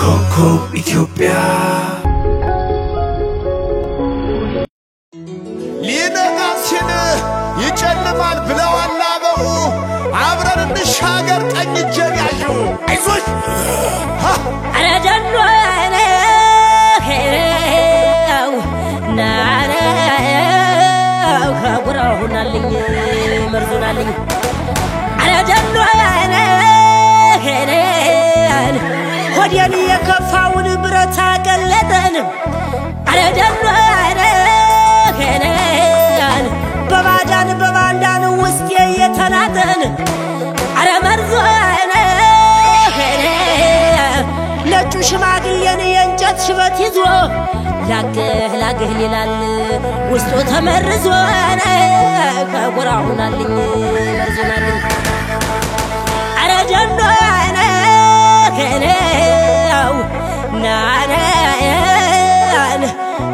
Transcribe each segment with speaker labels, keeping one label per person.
Speaker 1: Coco Ethiopia
Speaker 2: ሊነጋችን ይጨልማል ብለዋል አበው አብረን እንሻገር ቀኝ እጄን ያዡ አይዞሽ
Speaker 3: አረደሎ ሄው ናረው ከጉራውናልኝ መርዙናልኝ አረደሎ ሄን ሆዴን የከፋውን ብረት አቀለጠን አረደሎ ሄን በባዳን በባንዳን ውስጥ የተናጠን አረመርዞ ነጩ ሽማግሌን የእንጨት ሽበት ይዞ ላግህ ይላል ውስጡ ተመርዞ ከጉራውናልኝ መርዞናልኝ አረጀኖ ከነው ናናን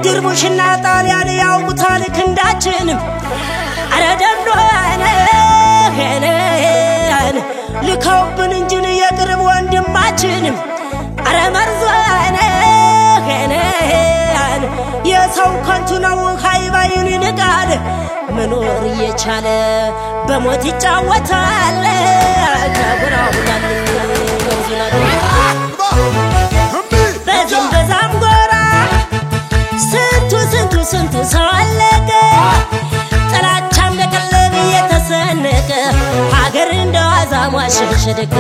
Speaker 3: ድርቡሽና ጣሊያን ያውቁታል ክንዳችን አረጀኖ ከነን ልከውብን እንጂን የቅርብ ወንድማችን አረመርዞን ከነን የሰው ከንቱ ነው ሃይባይን ንቃል መኖር እየቻለ በሞት ይጫወታል ከጉራውናልኝ በዚህም በዛም ጎራ ስንቱ ሰው አለቀ ጥላቻም ለቀለብ የተሰነቀ ሀገር እንደዋዛ ሟሸሸደቀ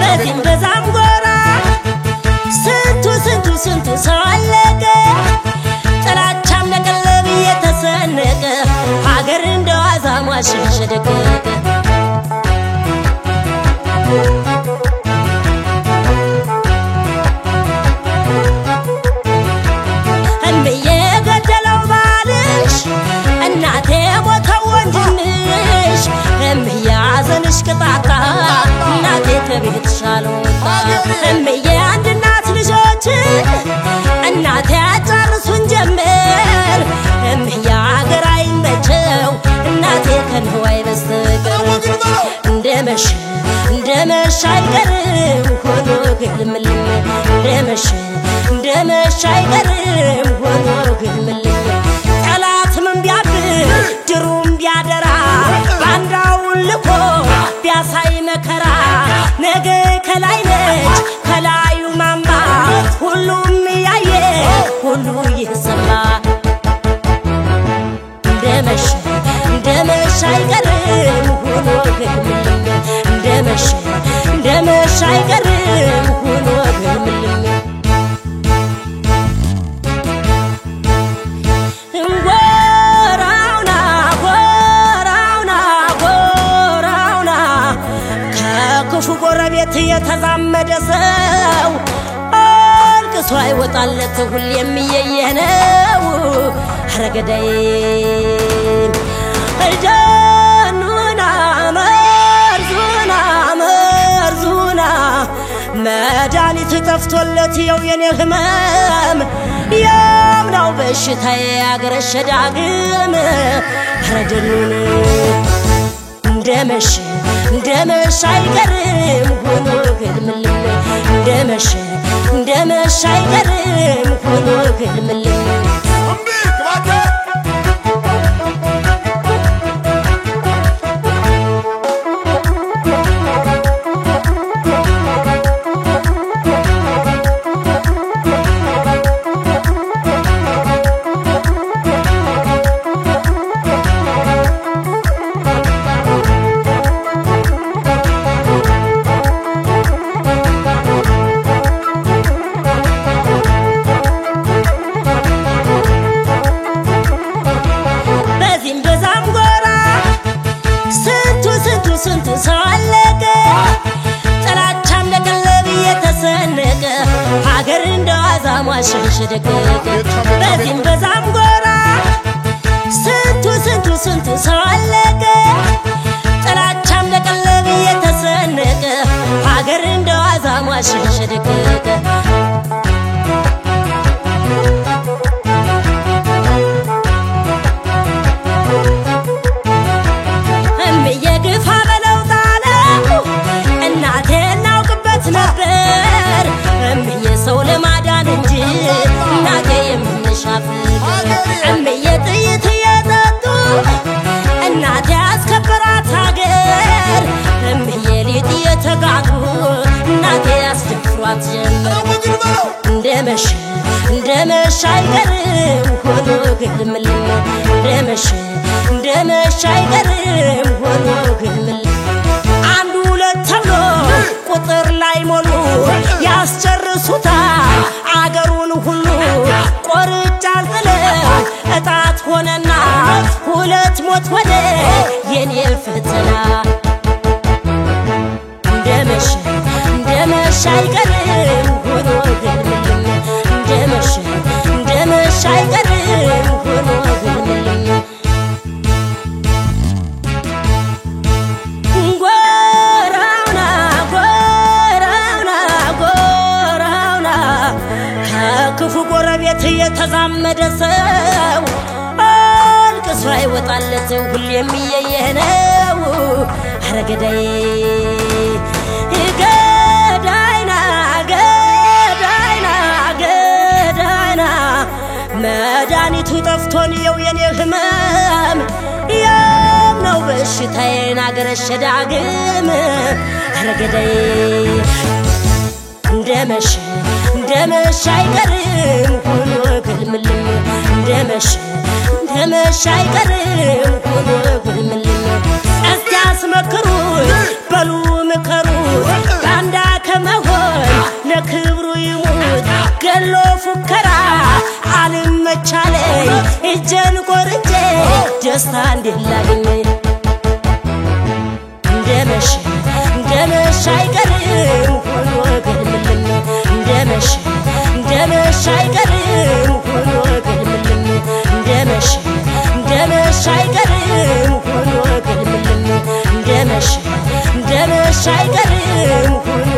Speaker 3: በዚህም በዛም ጎራ ስንቱ ሰው አለቀ ጥላቻም ለቀለብ የተሰነቀ ሀገር እንደዋዛ ሟሸሸደቀ እምዬ ገደለው ባልሽ እናቴ ሞተው ወንድምሽ እምዬ አዘንሽ ቅጣታ እናቴ ከቤት ሻለውታ እምዬ አንድ እናት ልጆች እናቴ አጫርሱን ጀመር እምዬ አገር አይመቸው እናቴ ከንዋይ በስተቀር እንደመሽ አይቀርም ሆኖ ግልምልም እንደመሽ አይቀርም ሆኖ ግልምልም ጠላት ምን ቢያብር ድሩም ቢያደራ ባንዳውን ልኮ ቢያሳይ መከራ ነገ ከላይ ነች ከላዩ ማማ ሁሉም ያየ ሁሉ ይሰማ እንደመሽ አይቀርም ሆኖ ግልምልም እንደመሽ አይቀርም ሆኖ ግልምልም ከክፉ ጎረቤት የተዛመደ ሰው አልቅሶ አይወጣለት ሁሌም እየየነው አረገዳይ እጃኑና መርዙና መድኃኒት ጠፍቶለት የው የኔ ህመም ያምናው በሽታዬ አገረሸ ዳግም አረደኑን እንደመሽ አይቀርም ሆኖ ግልምልም እንደመሽ አይቀርም ሆኖ ግልምልም ስንቱ ሰው አለቀ ጥላቻም ለቀለብ የተሰነቀ ሀገር እንደዋዛ ሟሸሸደቀ በዚህም በዛም ጎራ ስንቱ ሰው አለቀ ጥላቻም ለቀለብ የተሰነቀ ሀገር እንደዋዛ ሟሸሸደቀ እናቴ ናውቅበት ነበር እምዬ እናቴ ያስደፍሯት ጀመር እንደመሸ አይቀርም ሆኖ ግልምልም እንደመሸ አይቀርም ሆኖ ግልምልም አንዱ ሁለት ተብሎ ቁጥር ላይ ሞሉ ያስጨርሱታል አገሩን ሁሉ ቆርጫ ጥለው እጣት ሆነና ሁለት ሞት ወደ የኔ ፈተና እንደመሸ አይቀርም ሆኖ ግልምልም እንደመሸ አይቀርም ሆኖ ግልምልም ከክፉ ጎረቤት የተዛመደ ሰው አልቅሶ አይወጣለት ሁሌም እየየነው ኧረ ገዳይ ገዳይና መድኃኒቱ ጠፍቶን የው የኔ ህመም ያም ነው በሽታዬን አገረሸ ዳግም ኧረ ገዳይ እንደመሸ አይቀርም ሆኖ ግልምልም እንደመሸ አይቀርም ሆኖ ግልምልም እስቲ አስመክሩኝ በሉ ምከሩ ባንዳ ከመሆን ለክብሩ ይሙት ገሎ ፉከራ አልመቻለኝ እጄን ቆርጬ ደስታ እንዲላገኝ እንደመሸ አይቀርም ሆኖ ግልምልም እንደመሸ አይቀርም ሆኖ ግልምልም እንደመሸ አይቀርም ሆኖ ግልምልም እንደመሸ አይቀርም ሆኖ